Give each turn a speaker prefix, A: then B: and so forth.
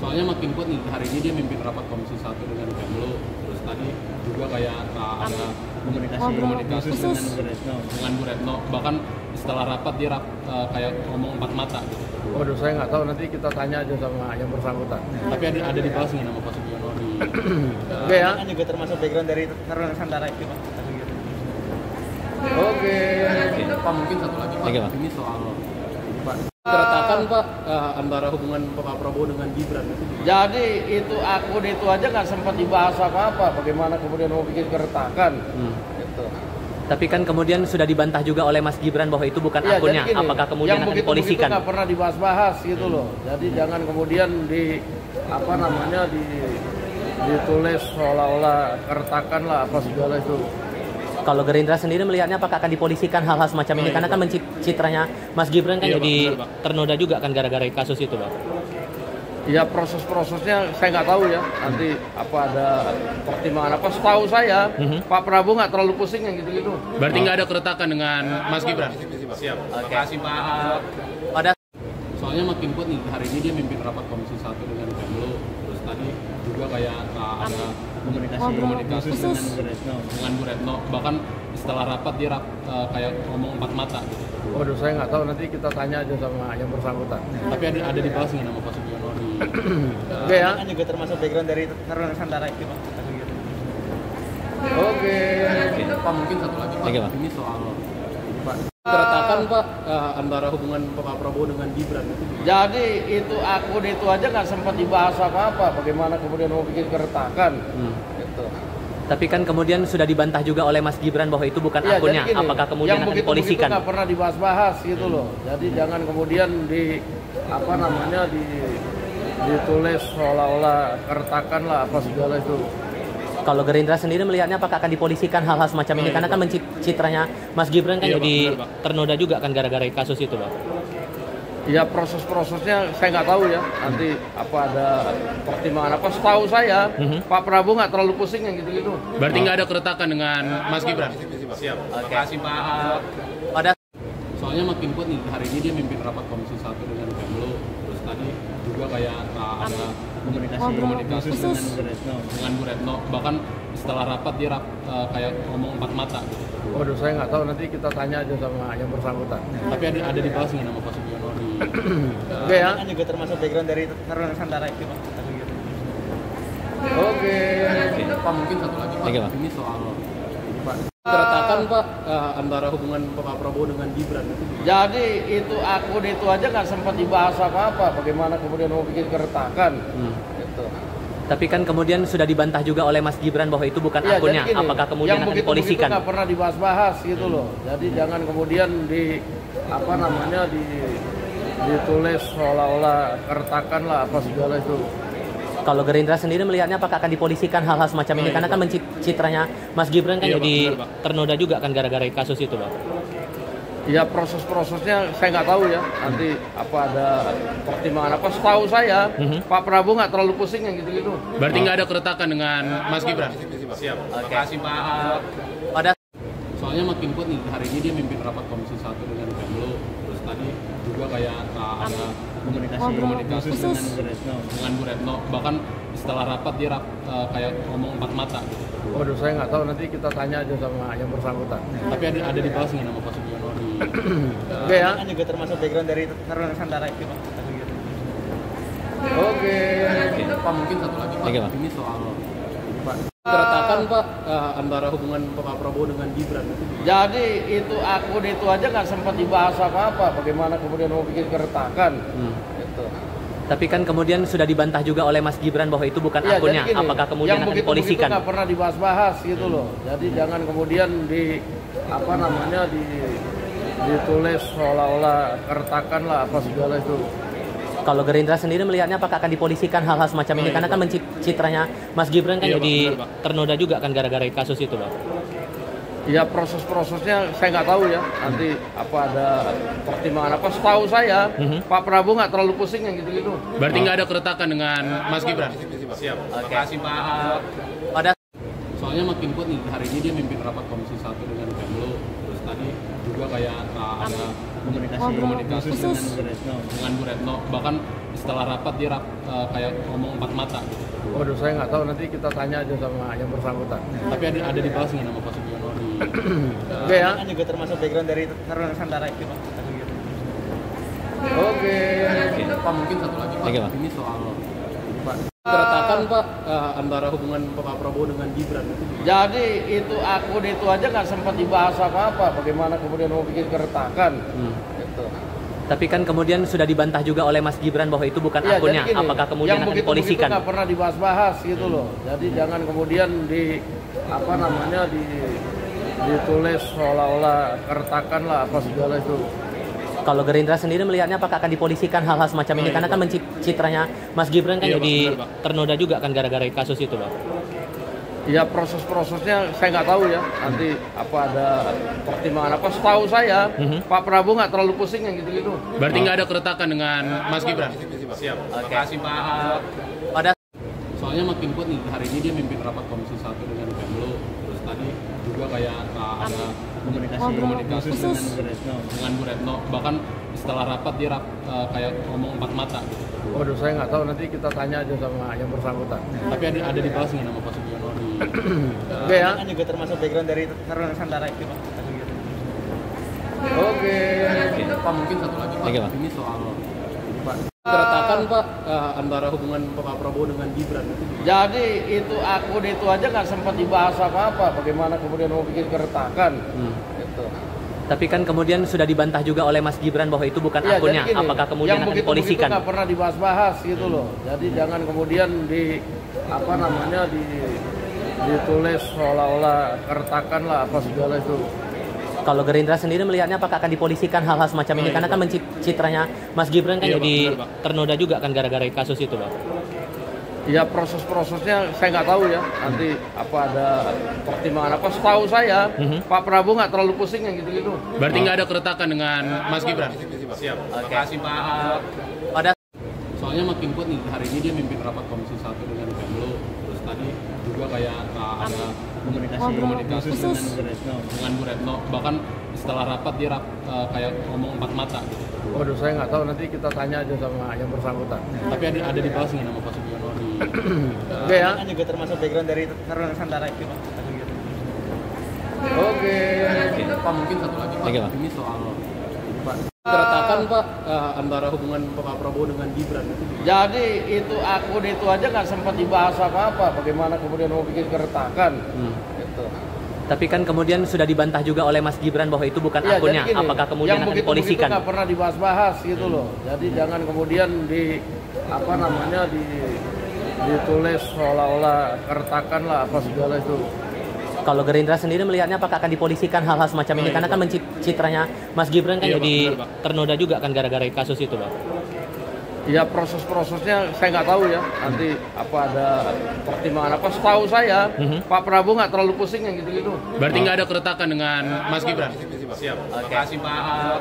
A: Soalnya makin kuat nih, hari ini dia mimpin rapat Komisi 1 dengan Kemlu. Terus tadi juga kayak ada komunikasi dengan Bu Retno. Bahkan setelah rapat dia kayak ngomong empat mata gitu.
B: Waduh, saya nggak tahu, nanti kita tanya aja sama yang bersangkutan.
A: Tapi ada dibahas nih nama Pak Sugiono di
B: Oke ya.
C: Kan juga termasuk background dari Taruna Nusantara itu Pak.
B: Oke.
A: Pak, mungkin satu lagi Pak,
D: Oke, Pak.
A: ini soal Pak keretakan Pak antara hubungan Pak Prabowo dengan Gibran itu.
B: Jadi itu akun itu aja nggak sempat dibahas apa-apa. Bagaimana kemudian mau bikin keretakan? Gitu.
D: Tapi kan kemudian sudah dibantah juga oleh Mas Gibran bahwa itu bukan
B: Ya,
D: akunnya.
B: jadi gini,
D: Apakah kemudian
B: yang
D: akan
B: begitu
D: dipolisikan?
B: nggak pernah dibahas-bahas gitu loh. Jadi jangan kemudian ditulis seolah-olah keretakan lah apa segala itu.
D: Kalau Gerindra sendiri melihatnya apakah akan dipolisikan hal-hal semacam ini? Karena kan citranya Mas Gibran kan
A: Iya,
D: jadi
A: Pak, benar, Pak.
D: ternoda juga kan gara-gara kasus itu, Pak.
B: Ya proses-prosesnya saya nggak tahu ya. Nanti apa ada pertimbangan apa? Setahu saya Pak Prabowo nggak terlalu pusing yang gitu-gitu.
A: Berarti nggak ada keretakan dengan Mas Gibran. Siap. Terima kasih Pak.
D: Pada
A: Soalnya makin kuat nih, hari ini dia mimpin rapat Komisi 1 dengan Kemlu. Terus tadi juga kayak ada komunikasi dengan Bu Retno. Bahkan setelah rapat dia kayak ngomong empat mata gitu.
B: Waduh, saya nggak tahu, nanti kita tanya aja sama yang bersangkutan.
A: Tapi ada dibahas nih nama Pak Sugiono di
B: Oke ya.
C: Kan juga termasuk background dari Taruna Nusantara itu Pak.
B: Oke.
A: Pak, mungkin satu lagi Pak,
D: Oke, Pak.
A: ini soal Pak keretakan Pak antara hubungan Pak Prabowo dengan Gibran itu.
B: Jadi itu akun itu aja nggak sempat dibahas apa-apa. Bagaimana kemudian mau bikin keretakan? Gitu.
D: Tapi kan kemudian sudah dibantah juga oleh Mas Gibran bahwa itu bukan
B: Ya,
D: akunnya.
B: jadi gini,
D: Apakah kemudian
B: yang
D: akan
B: begitu
D: dipolisikan?
B: nggak pernah dibahas-bahas gitu loh. Jadi jangan kemudian ditulis seolah-olah keretakan lah apa segala itu.
D: Kalau Gerindra sendiri melihatnya apakah akan dipolisikan hal-hal semacam ini? Karena kan citranya Mas Gibran kan
A: Iya, Pak,
D: jadi
A: benar, Pak.
D: ternoda juga kan gara-gara kasus itu, Pak.
B: Ya proses-prosesnya saya nggak tahu ya. Nanti apa ada pertimbangan apa? Setahu saya Pak Prabowo nggak terlalu pusing yang gitu-gitu.
A: Berarti nggak ada keretakan dengan Mas Gibran. Siap. Terima kasih Pak.
D: Pada
A: Soalnya makin kuat nih, hari ini dia mimpin rapat Komisi 1 dengan Kemlu. Terus tadi juga kayak ada komunikasi dengan Bu Retno. Bahkan setelah rapat dia kayak ngomong empat mata gitu.
B: Waduh, saya nggak tahu, nanti kita tanya aja sama yang bersangkutan.
A: Tapi ada dibahas nih nama Pak Sugiono di
B: Oke ya.
C: Kan juga termasuk background dari Taruna Nusantara itu Pak.
B: Oke.
A: Pak, mungkin satu lagi Pak,
D: Oke, Pak.
A: ini soal Pak keretakan Pak antara hubungan Pak Prabowo dengan Gibran itu.
B: Jadi itu akun itu aja nggak sempat dibahas apa-apa. Bagaimana kemudian mau bikin keretakan? Gitu.
D: Tapi kan kemudian sudah dibantah juga oleh Mas Gibran bahwa itu bukan
B: Ya,
D: akunnya.
B: jadi gini,
D: Apakah kemudian
B: yang
D: akan
B: begitu
D: dipolisikan?
B: nggak pernah dibahas-bahas gitu loh. Jadi jangan kemudian ditulis seolah-olah keretakan lah apa segala itu.
D: Kalau Gerindra sendiri melihatnya apakah akan dipolisikan hal-hal semacam ini? Karena kan citranya Mas Gibran kan
A: Iya, Pak,
D: jadi
A: benar, Pak.
D: ternoda juga kan gara-gara kasus itu, Pak.
B: Ya proses-prosesnya saya nggak tahu ya. Nanti apa ada pertimbangan apa? Setahu saya Pak Prabowo nggak terlalu pusing yang gitu-gitu.
A: Berarti nggak ada keretakan dengan Mas Gibran. Siap. Terima kasih Pak.
D: Pada
A: Soalnya makin kuat nih, hari ini dia mimpin rapat Komisi 1 dengan Kemlu. Terus tadi juga kayak ada komunikasi dengan Bu Retno. Bahkan setelah rapat dia kayak ngomong empat mata gitu.
B: Waduh, saya nggak tahu, nanti kita tanya aja sama yang bersangkutan.
A: Tapi ada dibahas nih nama Pak Sugiono di
B: Oke ya.
C: Kan juga termasuk background dari Taruna Nusantara itu Pak.
B: Oke.
A: Pak, mungkin satu lagi Pak,
D: Oke, Pak.
A: ini soal Pak keretakan Pak antara hubungan Pak Prabowo dengan Gibran itu.
B: Jadi itu akun itu aja nggak sempat dibahas apa-apa. Bagaimana kemudian mau bikin keretakan? Gitu.
D: Tapi kan kemudian sudah dibantah juga oleh Mas Gibran bahwa itu bukan
B: Ya,
D: akunnya.
B: jadi gini,
D: Apakah kemudian
B: yang
D: akan
B: begitu
D: dipolisikan?
B: nggak pernah dibahas-bahas gitu loh. Jadi jangan kemudian ditulis seolah-olah keretakan lah apa segala itu.
D: Kalau Gerindra sendiri melihatnya apakah akan dipolisikan hal-hal semacam ini? Karena kan citranya Mas Gibran kan
A: Iya, Pak,
D: jadi
A: benar, Pak.
D: ternoda juga kan gara-gara kasus itu, Pak.
B: Ya proses-prosesnya saya nggak tahu ya. Nanti apa ada pertimbangan apa? Setahu saya Pak Prabowo nggak terlalu pusing yang gitu-gitu.
A: Berarti nggak ada keretakan dengan Mas Gibran. Siap. Terima kasih Pak.
D: Pada
A: Soalnya makin kuat nih, hari ini dia mimpin rapat Komisi 1 dengan Kemlu. Terus tadi juga juga kayak ada komunikasi
C: khusus dengan Bu Retno.
A: dengan Bu Retno. Bahkan setelah rapat dia kayak ngomong empat mata gitu.
B: Waduh, saya nggak tahu, nanti kita tanya aja sama yang bersangkutan.
A: Tapi ada dibahas nggak nama Pak Sugiono di
B: Oke ya.
C: Kan juga termasuk background dari Taruna Nusantara itu Pak.
B: Oke.
A: Pak, mungkin satu lagi Pak,
D: Oke, Pak.
A: ini soal Pak keretakan Pak antara hubungan Pak Prabowo dengan Gibran.
B: Jadi itu akun itu aja nggak sempat dibahas apa-apa. Bagaimana kemudian mau bikin keretakan? Gitu.
D: Tapi kan kemudian sudah dibantah juga oleh Mas Gibran bahwa itu bukan
B: Iya,
D: akunnya.
B: jadi gini,
D: Apakah kemudian
B: yang
D: akan
B: begitu
D: dipolisikan?
B: nggak pernah dibahas-bahas gitu loh. Jadi jangan kemudian ditulis seolah-olah keretakan lah apa segala itu.
D: Kalau Gerindra sendiri melihatnya apakah akan dipolisikan hal-hal semacam ini? Karena kan citranya Mas Gibran kan
A: Iya, Pak,
D: jadi
A: benar, Pak.
D: ternoda juga kan gara-gara kasus itu, Pak.
B: Ya proses-prosesnya saya nggak tahu ya. Nanti apa ada pertimbangan apa? Setahu saya Pak Prabowo nggak terlalu pusing yang gitu-gitu.
A: Berarti nggak ada keretakan dengan Mas Gibran. Siap. Terima kasih Pak.
D: Pada
A: Soalnya makin kuat nih, hari ini dia mimpin rapat Komisi 1 dengan Kemlu. Terus tadi juga kayak ada komunikasi
C: Khusus dengan Bu Retno.
A: dengan Bu Retno. Bahkan setelah rapat dia kayak ngomong empat mata gitu.
B: Waduh, saya nggak tahu, nanti kita tanya aja sama yang bersangkutan.
A: Tapi ada dibahas nggak nama Pak Sugiono di
B: Oke ya.
C: Kan juga termasuk background dari Taruna Nusantara itu Pak.
B: Oke.
A: Pak, mungkin satu lagi Pak,
D: Oke, Pak.
A: ini soal Pak keretakan Pak antara hubungan Pak Prabowo dengan Gibran.
B: Jadi itu akun itu aja nggak sempat dibahas apa-apa. Bagaimana kemudian mau bikin keretakan? Gitu.
D: Tapi kan kemudian sudah dibantah juga oleh Mas Gibran bahwa itu bukan
B: Iya,
D: akunnya.
B: jadi gini,
D: Apakah kemudian
B: yang
D: akan
B: begitu
D: dipolisikan?
B: nggak pernah dibahas-bahas gitu loh. Jadi jangan kemudian ditulis seolah-olah keretakan lah apa segala itu.
D: Kalau Gerindra sendiri melihatnya apakah akan dipolisikan hal-hal semacam ini? Karena kan citranya Mas Gibran kan
A: Iya, Pak,
D: jadi
A: benar, Pak.
D: ternoda juga kan gara-gara kasus itu, Pak.
B: Ya proses-prosesnya saya nggak tahu ya. Nanti apa ada pertimbangan apa? Setahu saya Pak Prabowo nggak terlalu pusing yang gitu-gitu.
A: Berarti nggak ada keretakan dengan Mas Gibran. Siap. Terima kasih Pak.
D: Pada
A: Soalnya makin kuat nih, hari ini dia mimpin rapat Komisi 1 dengan Kemlu. Terus tadi juga kayak ada komunikasi
C: Khusus dengan Bu Retno.
A: dengan Bu Retno. Bahkan setelah rapat dia kayak ngomong empat mata gitu.
B: Waduh, saya nggak tahu, nanti kita tanya aja sama yang bersangkutan.
A: Tapi ada dibahas nggak nama Pak Sugiono di
B: Oke ya.
C: Kan juga termasuk background dari Taruna Nusantara itu Pak.
B: Oke.
A: Pak, mungkin satu lagi Pak,
D: Oke, Pak.
A: ini soal Pak keretakan Pak antara hubungan Pak Prabowo dengan Gibran.
B: Jadi itu akun itu aja nggak sempat dibahas apa-apa. Bagaimana kemudian mau bikin keretakan? Gitu.
D: Tapi kan kemudian sudah dibantah juga oleh Mas Gibran bahwa itu bukan
B: Iya,
D: akunnya.
B: jadi gini,
D: Apakah kemudian
B: yang
D: akan
B: begitu
D: dipolisikan?
B: nggak pernah dibahas-bahas gitu loh. Jadi jangan kemudian ditulis seolah-olah keretakan lah apa segala itu.
D: Kalau Gerindra sendiri melihatnya apakah akan dipolisikan hal-hal semacam ini? Karena kan citranya Mas Gibran kan
A: Iya, Pak,
D: jadi
A: benar, Pak.
D: ternoda juga kan gara-gara kasus itu, Pak.
B: Ya proses-prosesnya saya nggak tahu ya. Nanti apa ada pertimbangan apa? Setahu saya Pak Prabowo nggak terlalu pusing yang gitu-gitu.
A: Berarti nggak ada keretakan dengan Mas Gibran. Siap. Terima kasih Pak.